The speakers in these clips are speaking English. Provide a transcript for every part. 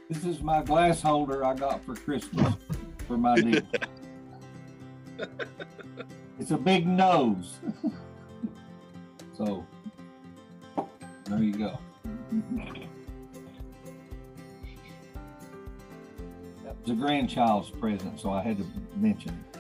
This is my glass holder I got for Christmas for my niece. It's a big nose. So, there you go. That was a grandchild's present, so I had to mention it.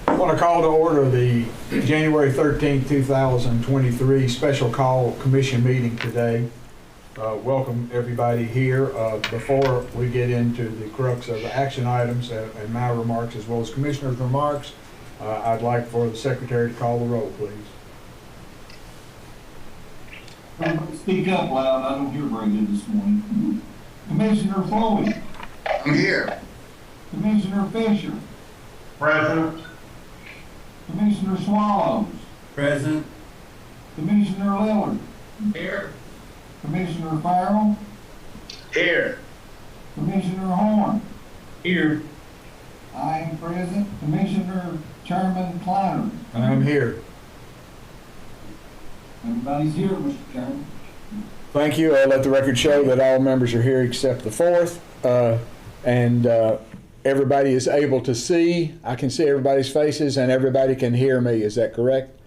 I want to call to order the January 13, 2023 special call commission meeting today. Welcome everybody here. Before we get into the crux of the action items and my remarks as well as commissioners' remarks, I'd like for the secretary to call the roll, please. Speak up loud. I don't hear very good this morning. Commissioner Floyd. I'm here. Commissioner Fisher. Present. Commissioner Swallows. Present. Commissioner Lillard. Here. Commissioner Farrell. Here. Commissioner Horn. Here. I am present. Commissioner Chairman Kleiner. I'm here. Everybody's here, Mr. Chairman. Thank you. I'll let the record show that all members are here except the fourth. Everybody is able to see. I can see everybody's faces and everybody can hear me. Is that correct?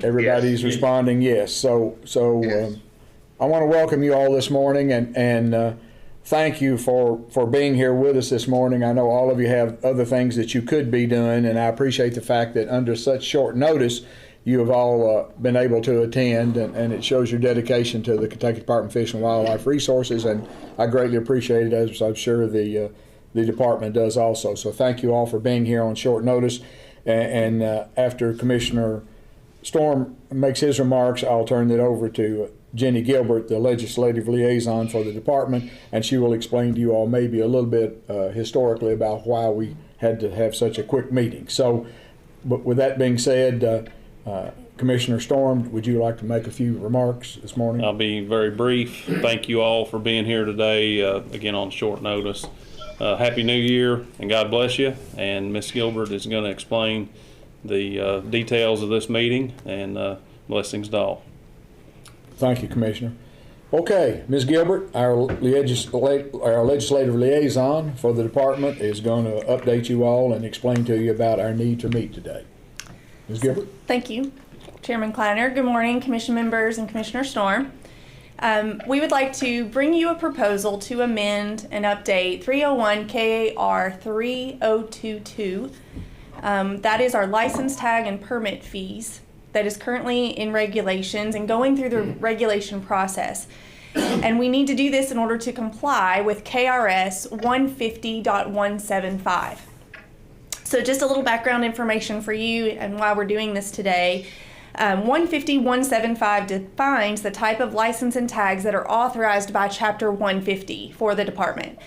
Everybody's Yes. responding yes. So Yes. I want to welcome you all this morning and thank you for being here with us this morning. I know all of you have other things that you could be doing, and I appreciate the fact that under such short notice you have all been able to attend, and it shows your dedication to the Kentucky Department of Fish and Wildlife Resources, and I greatly appreciate it, as I'm sure the department does also. So thank you all for being here on short notice. And after Commissioner Storm makes his remarks, I'll turn it over to Jenny Gilbert, the legislative liaison for the department, and she will explain to you all maybe a little bit historically about why we had to have such a quick meeting. So, but with that being said, Commissioner Storm, would you like to make a few remarks this morning? I'll be very brief. Thank you all for being here today, again on short notice. Happy New Year and God bless you. And Ms. Gilbert is going to explain the details of this meeting, and blessings to all. Thank you, Commissioner. Okay, Ms. Gilbert, our legislative liaison for the department, is going to update you all and explain to you about our need to meet today. Ms. Gilbert? Thank you, Chairman Kleiner. Good morning, Commission members and Commissioner Storm. We would like to bring you a proposal to amend and update 301 KAR 3022. That is our license tag and permit fees that is currently in regulations and going through the regulation process. And we need to do this in order to comply with KRS 150.175. So just a little background information for you and why we're doing this today. 150.175 defines the type of license and tags that are authorized by Chapter 150 for the department.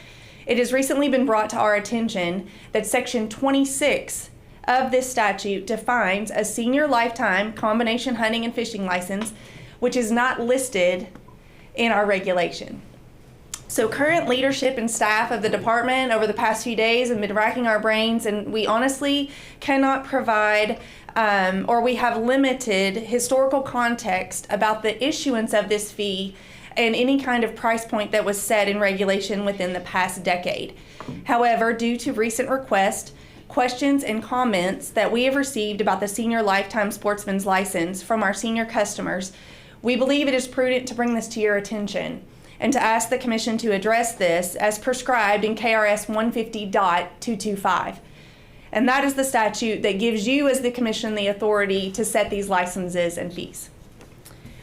It has recently been brought to our attention that Section 26 of this statute defines a senior lifetime combination hunting and fishing license, which is not listed in our regulation. So current leadership and staff of the department over the past few days have been racking our brains, and we honestly cannot provide or we have limited historical context about the issuance of this fee and any kind of price point that was set in regulation within the past decade. However, due to recent requests, questions, and comments that we have received about the senior lifetime sportsman's license from our senior customers, we believe it is prudent to bring this to your attention and to ask the Commission to address this as prescribed in KRS 150.225. And that is the statute that gives you as the Commission the authority to set these licenses and fees.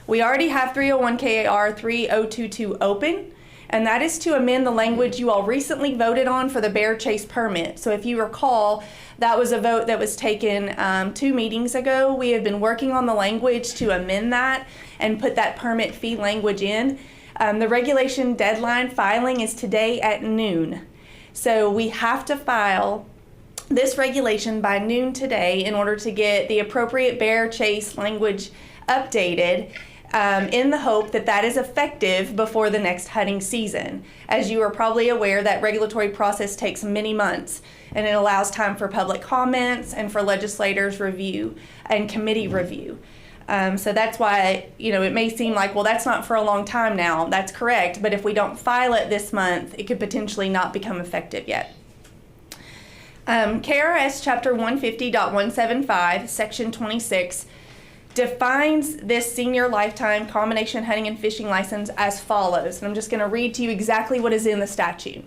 We already have 301 KAR 3022 open, and that is to amend the language you all recently voted on for the bear chase permit. So if you recall, that was a vote that was taken 2 meetings ago. We have been working on the language to amend that and put that permit fee language in. The regulation deadline filing is today at noon. So we have to file this regulation by noon today in order to get the appropriate bear chase language updated, in the hope that that is effective before the next hunting season. As you are probably aware, that regulatory process takes many months, and it allows time for public comments and for legislators' review and committee review. So that's why, it may seem like, well, that's not for a long time now. That's correct. But if we don't file it this month, it could potentially not become effective yet. KRS Chapter 150.175, Section 26, defines this senior lifetime combination hunting and fishing license as follows. And I'm just going to read to you exactly what is in the statute.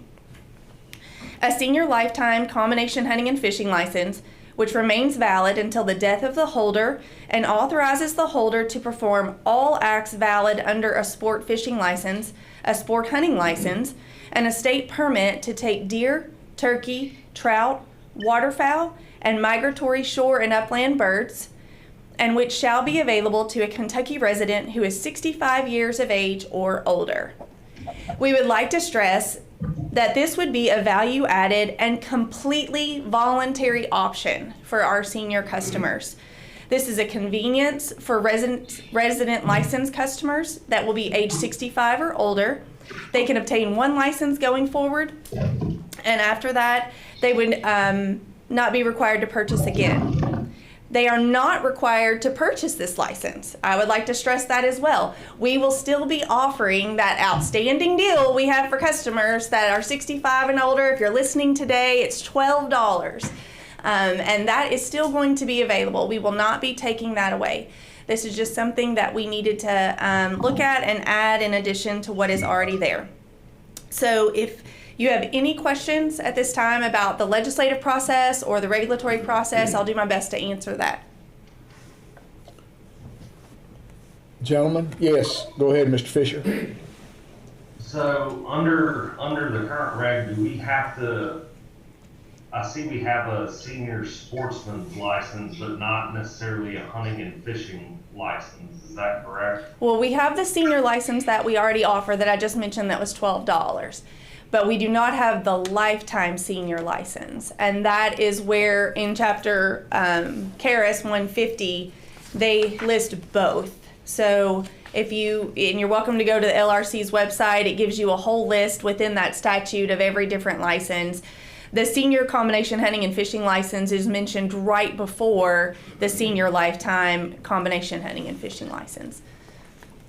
A senior lifetime combination hunting and fishing license which remains valid until the death of the holder and authorizes the holder to perform all acts valid under a sport fishing license, a sport hunting license, and a state permit to take deer, turkey, trout, waterfowl, and migratory shore and upland birds, and which shall be available to a Kentucky resident who is 65 years of age or older. We would like to stress that this would be a value-added and completely voluntary option for our senior customers. This is a convenience for resident license customers that will be age 65 or older. They can obtain one license going forward, and after that, they would not be required to purchase again. They are not required to purchase this license. I would like to stress that as well. We will still be offering that outstanding deal we have for customers that are 65 and older. If you're listening today, it's $12. And that is still going to be available. We will not be taking that away. This is just something that we needed to look at and add in addition to what is already there. So if you have any questions at this time about the legislative process or the regulatory process, I'll do my best to answer that. Gentlemen, yes, go ahead, Mr. Fisher. So under the current reg, do we have to, I see we have a senior sportsman's license, but not necessarily a hunting and fishing license. Is that correct? Well, we have the senior license that we already offer that I just mentioned that was $12. But we do not have the lifetime senior license. And that is where in chapter KRS 150, they list both. So and you're welcome to go to the LRC's website. It gives you a whole list within that statute of every different license. The senior combination hunting and fishing license is mentioned right before the senior lifetime combination hunting and fishing license.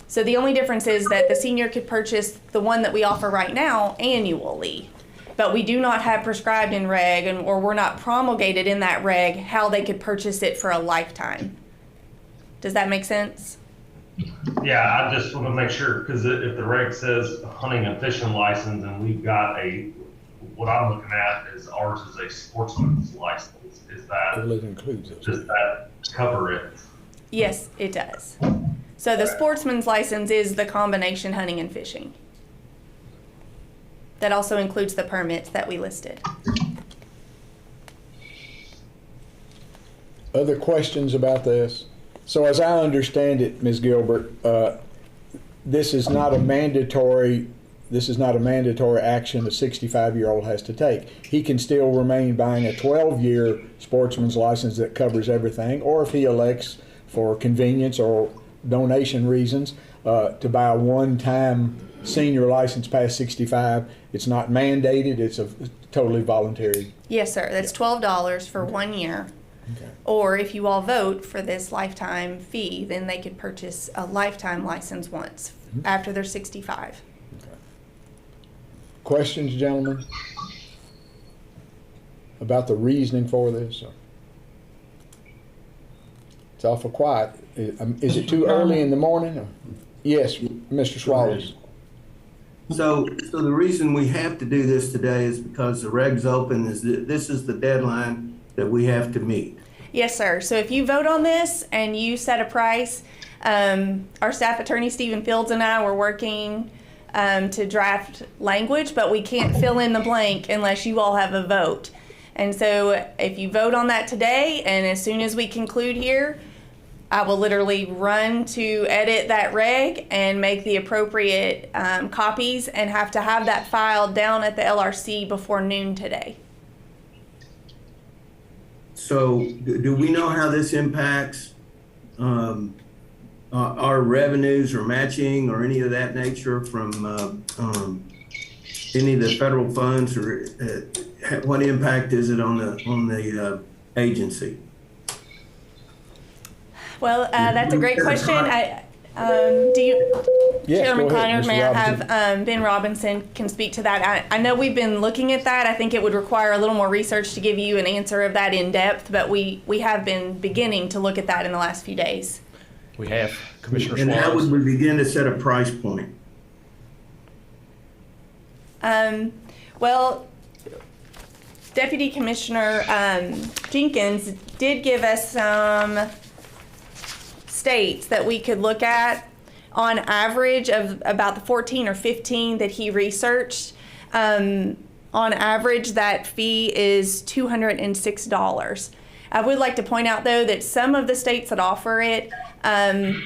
So the only difference is that the senior could purchase the one that we offer right now annually, but we do not have prescribed in reg, or we're not promulgated in that reg, how they could purchase it for a lifetime. Does that make sense? Yeah, I just want to make sure, because if the reg says hunting and fishing license, and we've got what I'm looking at is ours is a sportsman's license. Does that cover it? Yes, it does. So the sportsman's license is the combination hunting and fishing. That also includes the permits that we listed. Other questions about this? So as I understand it, Ms. Gilbert, this is not a mandatory this is not a mandatory action a 65-year-old has to take. He can still remain buying a 12-year sportsman's license that covers everything, or if he elects for convenience or donation reasons to buy a one-time senior license past 65. It's not mandated, it's a totally voluntary. Yes, sir. That's $12 for 1 year. Okay. Or if you all vote for this lifetime fee, then they could purchase a lifetime license once after they're 65. Okay. Questions, gentlemen? About the reasoning for this? It's awful quiet. Is it too early in the morning? Or? Yes, Mr. Swallows. So the reason we have to do this today is because the reg's open. This is the deadline that we have to meet. Yes, sir. So if you vote on this and you set a price, our staff attorney, Stephen Fields, and I were working to draft language, but we can't fill in the blank unless you all have a vote. And so if you vote on that today, and as soon as we conclude here, I will literally run to edit that reg and make the appropriate copies and have to have that filed down at the LRC before noon today. So do we know how this impacts our revenues or matching or any of that nature from any of the federal funds, or what impact is it on the agency? Well, that's a great question. Do you, Yes, Chairman go ahead, Connors, Mr. may I Robinson. have Ben Robinson can speak to that. I know we've been looking at that. I think it would require a little more research to give you an answer of that in depth, but we have been beginning to look at that in the last few days. We have Commissioner And how would Swallows. we begin to set a price point? Well, Deputy Commissioner Jenkins did give us some states that we could look at on average of about the 14 or 15 that he researched. On average, that fee is $206. I would like to point out, though, that some of the states that offer it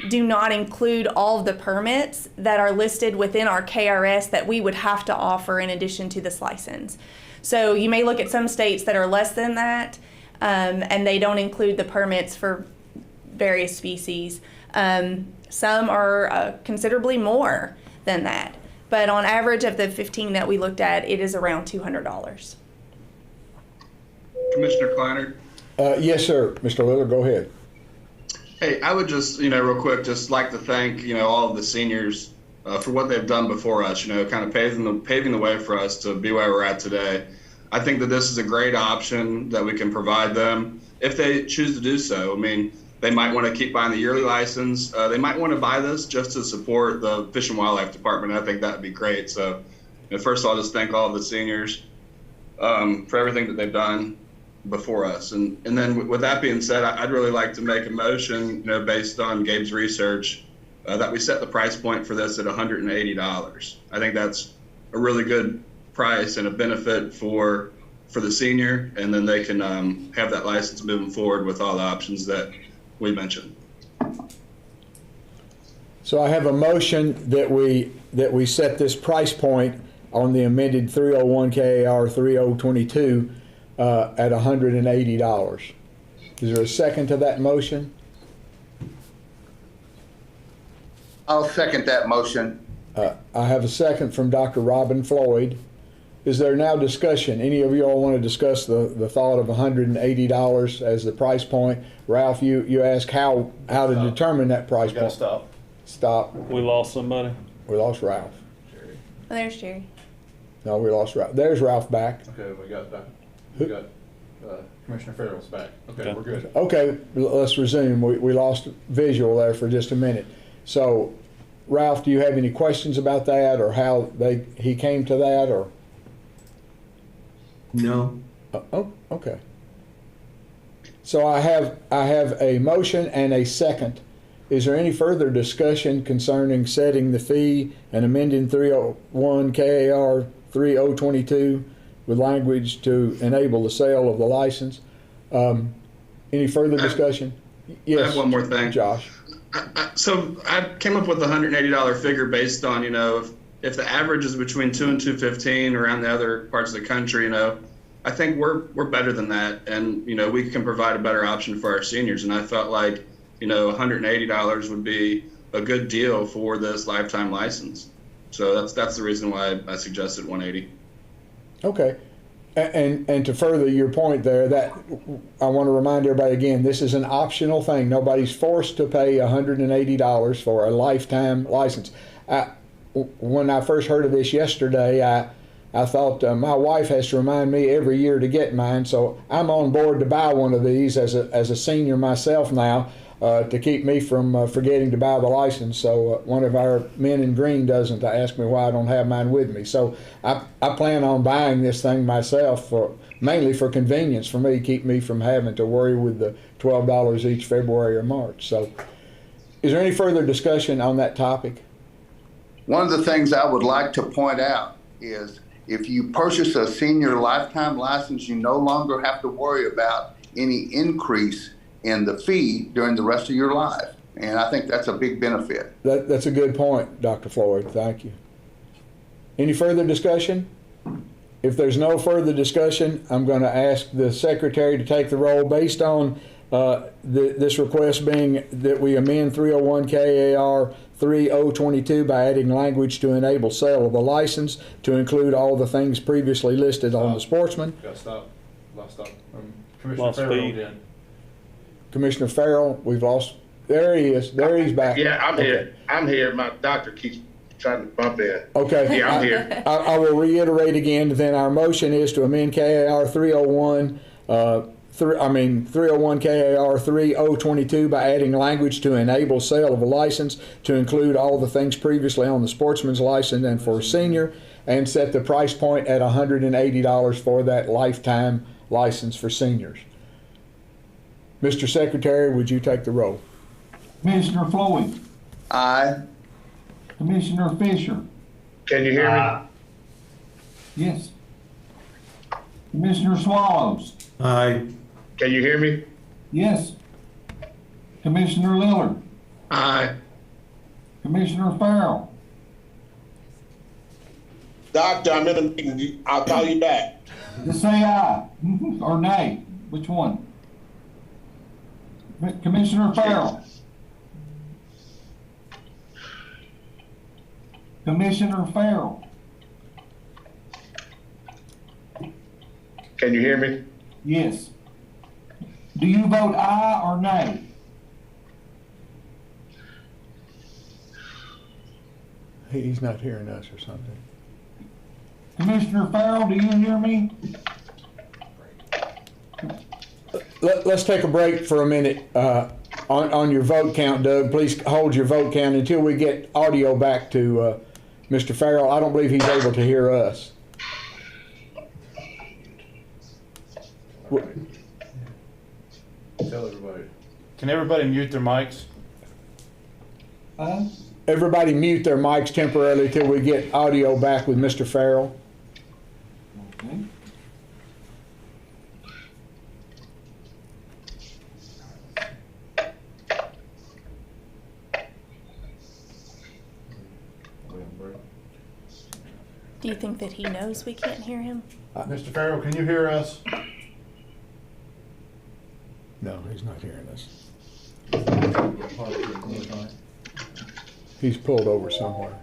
do not include all of the permits that are listed within our KRS that we would have to offer in addition to this license. So you may look at some states that are less than that, and they don't include the permits for various species. Some are considerably more than that. But on average of the 15 that we looked at, it is around $200. Commissioner Kleiner. Yes, sir. Mr. Lillard, go ahead. Hey, I would just, real quick, just like to thank, all of the seniors for what they've done before us, kind of paving the way for us to be where we're at today. I think that this is a great option that we can provide them if they choose to do so. I mean, they might want to keep buying the yearly license. They might want to buy this just to support the Fish and Wildlife Department. I think that would be great. So, first of all, just thank all of the seniors for everything that they've done before us. And then with that being said, I'd really like to make a motion, based on Gabe's research, that we set the price point for this at $180. I think that's a really good price and a benefit for the senior, and then they can have that license moving forward with all the options that we mentioned. So I have a motion that we set this price point on the amended 301 KAR 3022 at $180. Is there a second to that motion? I'll second that motion. I have a second from Dr. Robin Floyd. Is there now discussion? Any of you all want to discuss the thought of $180 as the price point? Ralph, you asked how to determine that price We gotta point. stop. Stop. We lost somebody. We lost Ralph. Oh, there's Jerry. No, we lost Ralph. There's Ralph back. Okay, we got Commissioner Farrell's back. Okay, Okay. we're good. Okay, let's resume. We lost visual there for just a minute. So, Ralph, do you have any questions about that, or how he came to that, or? No. Oh, okay. So I have a motion and a second. Is there any further discussion concerning setting the fee and amending 301 KAR 3022 with language to enable the sale of the license? Any further discussion? Yes. I have one more thing. Josh. So I came up with the $180 figure based on, if the average is between 2 and 215 around the other parts of the country, I think we're better than that, and we can provide a better option for our seniors. And I felt like $180 would be a good deal for this lifetime license. So that's the reason why I suggested 180. Okay. And to further your point there, that I want to remind everybody again, this is an optional thing. Nobody's forced to pay $180 for a lifetime license. When I first heard of this yesterday, I thought my wife has to remind me every year to get mine, so I'm on board to buy one of these as a senior myself now, to keep me from forgetting to buy the license. So one of our men in green doesn't ask me why I don't have mine with me. So I plan on buying this thing myself, mainly for convenience for me, keep me from having to worry with the $12 each February or March. So is there any further discussion on that topic? One of the things I would like to point out is if you purchase a senior lifetime license, you no longer have to worry about any increase in the fee during the rest of your life. And I think that's a big benefit. That's a good point, Dr. Floyd. Thank you. Any further discussion? If there's no further discussion, I'm going to ask the secretary to take the roll based on this request being that we amend 301 KAR 3022 by adding language to enable sale of a license to include all the things previously listed on the sportsman. Got stop. Lost stop. Lost Commissioner Farrell speed. again. Commissioner Farrell, we've lost. There he is. There he's back. Yeah, I'm Okay. here. I'm here. My doctor keeps trying to bump in. Okay. Yeah, I'm here. I will reiterate again. Then our motion is to amend KAR 301. 301 KAR 3022 by adding language to enable sale of a license to include all the things previously on the sportsman's license and for senior, and set the price point at $180 for that lifetime license for seniors. Mr. Secretary, would you take the roll? Commissioner Floyd, Aye. Commissioner Fisher, Can you hear me? yes. Commissioner Swallows, Aye. Can you hear me? yes. Commissioner Lillard, Aye. Commissioner Farrell, Doctor, I'm in a meeting. I'll call you back. just say aye or nay. Which one? Commissioner Farrell. Commissioner Farrell, Can you hear me? yes. Do you vote aye or nay? He's not hearing us or something. Commissioner Farrell, do you hear me? Let's take a break for a minute on your vote count, Doug. Please hold your vote count until we get audio back to Mr. Farrell. I don't believe he's able to hear us. Tell everybody. Can everybody mute their mics? Everybody mute their mics temporarily till we get audio back with Mr. Farrell. Okay. Do you think that he knows we can't hear him? Mr. Farrell, can you hear us? No, he's not hearing us. He's pulled over somewhere.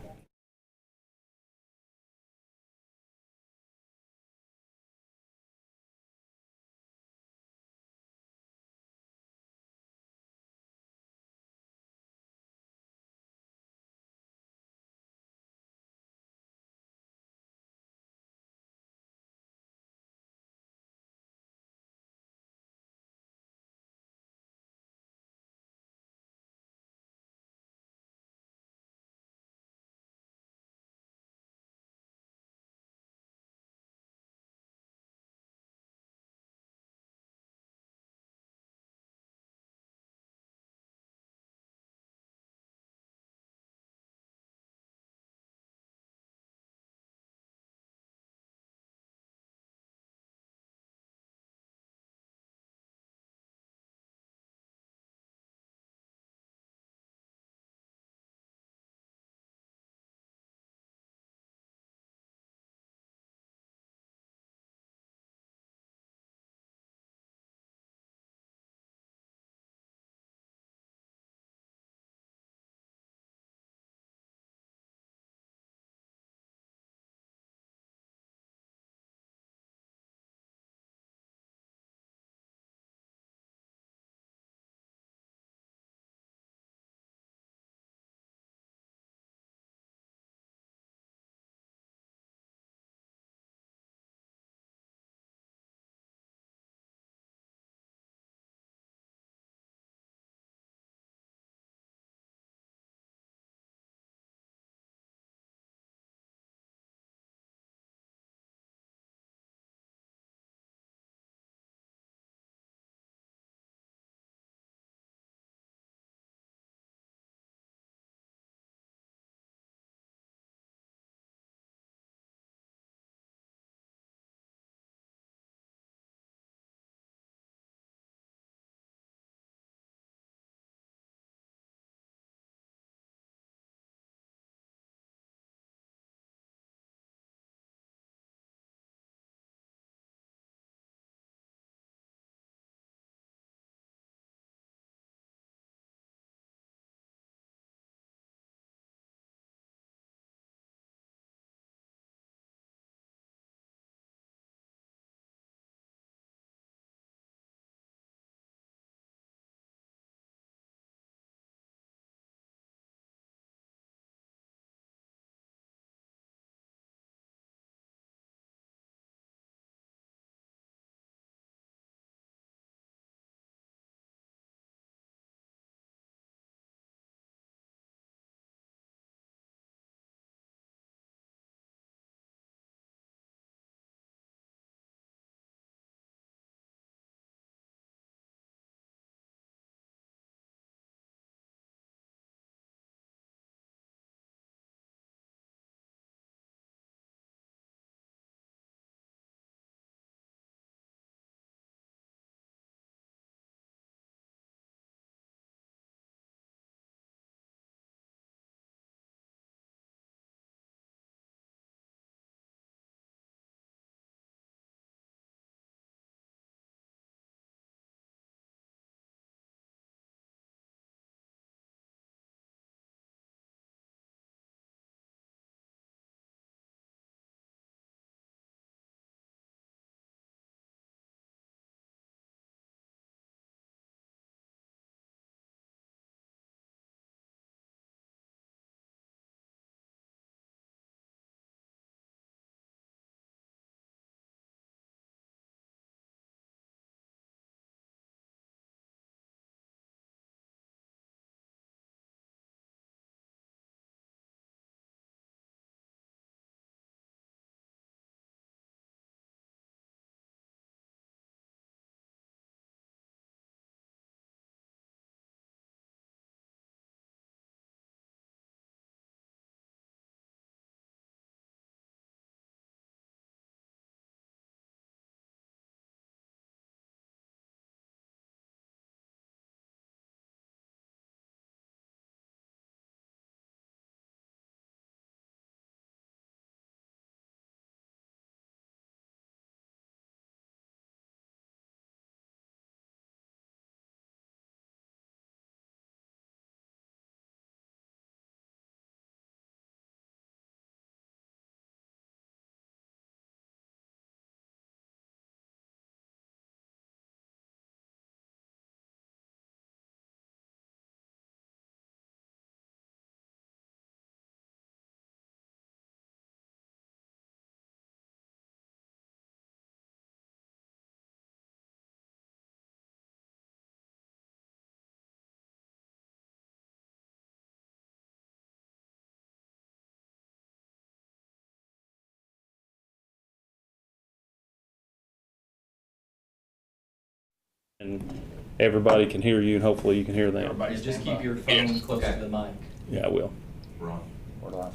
and everybody can hear you, and hopefully you can hear them. Everybody just keep your phone close to the mic. Yeah, I will. We're on. We're live.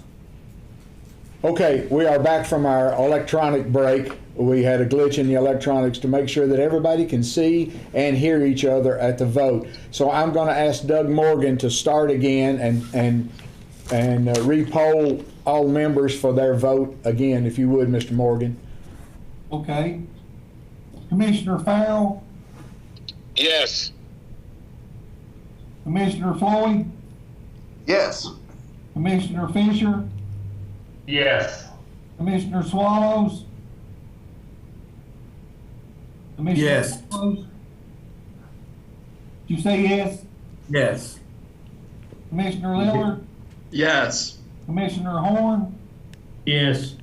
Okay, we are back from our electronic break. We had a glitch in the electronics to make sure that everybody can see and hear each other at the vote. So I'm going to ask Doug Morgan to start again and re-poll all members for their vote again, if you would, Mr. Morgan. Okay. Commissioner Farrell, Yes. Commissioner Floyd, Yes. Commissioner Fisher, Yes. Commissioner Swallows. Commissioner Yes. Swallows? Did you say yes? Yes. Commissioner Lillard, Yes. Commissioner Horn? Yes.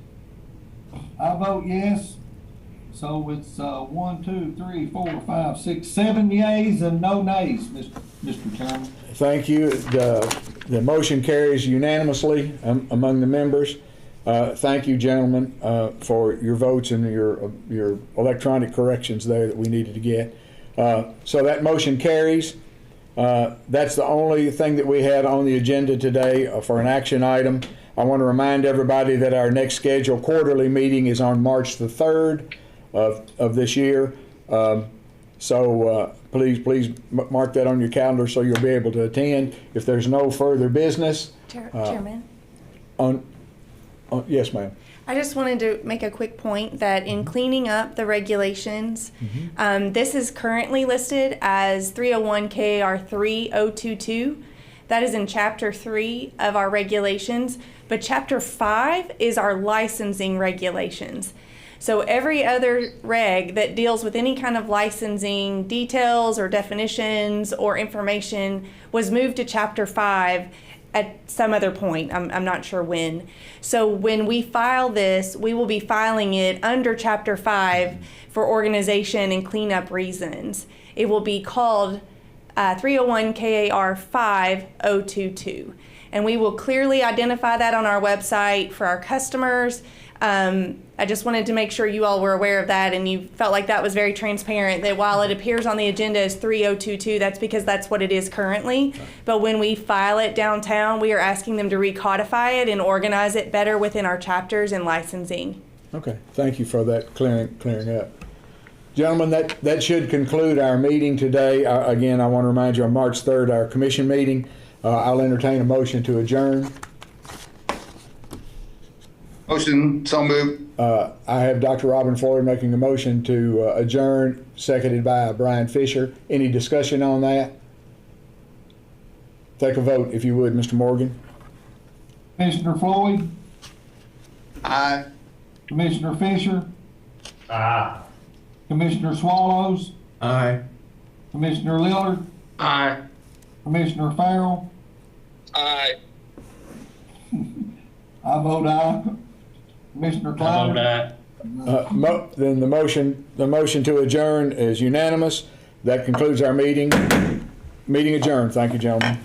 I vote yes. So it's 1, 2, 3, 4, 5, 6, 7 yeas and no nays, Mr. Chairman. Thank you. The motion carries unanimously among the members. Thank you, gentlemen, for your votes and your electronic corrections there that we needed to get. So that motion carries. That's the only thing that we had on the agenda today for an action item. I want to remind everybody that our next scheduled quarterly meeting is on March the 3rd of this year. So please mark that on your calendar so you'll be able to attend. If there's no further business. Chairman? Yes, ma'am. I just wanted to make a quick point that in cleaning up the regulations, this is currently listed as 301 KAR 3022. That is in Chapter 3 of our regulations, but Chapter 5 is our licensing regulations. So every other reg that deals with any kind of licensing details or definitions or information was moved to Chapter 5 at some other point. I'm not sure when. So when we file this, we will be filing it under Chapter 5 for organization and cleanup reasons. It will be called 301 KAR 5022. And we will clearly identify that on our website for our customers. I just wanted to make sure you all were aware of that and you felt like that was very transparent, that while it appears on the agenda as 3022, that's because that's what it is currently. But when we file it downtown, we are asking them to recodify it and organize it better within our chapters and licensing. Okay, thank you for that clearing up. Gentlemen, that should conclude our meeting today. Again, I want to remind you on March 3rd, our commission meeting. I'll entertain a motion to adjourn. Motion, so moved. I have Dr. Robin Floyd making a motion to adjourn, seconded by Brian Fisher. Any discussion on that? Take a vote, if you would, Mr. Morgan. Commissioner Floyd, Aye. Commissioner Fisher, Aye. Commissioner Swallows, Aye. Commissioner Lillard, Aye. Commissioner Farrell. Aye. I vote aye. Commissioner Kleiner. Then the motion to adjourn is unanimous. That concludes our meeting. Meeting adjourned. Thank you, gentlemen.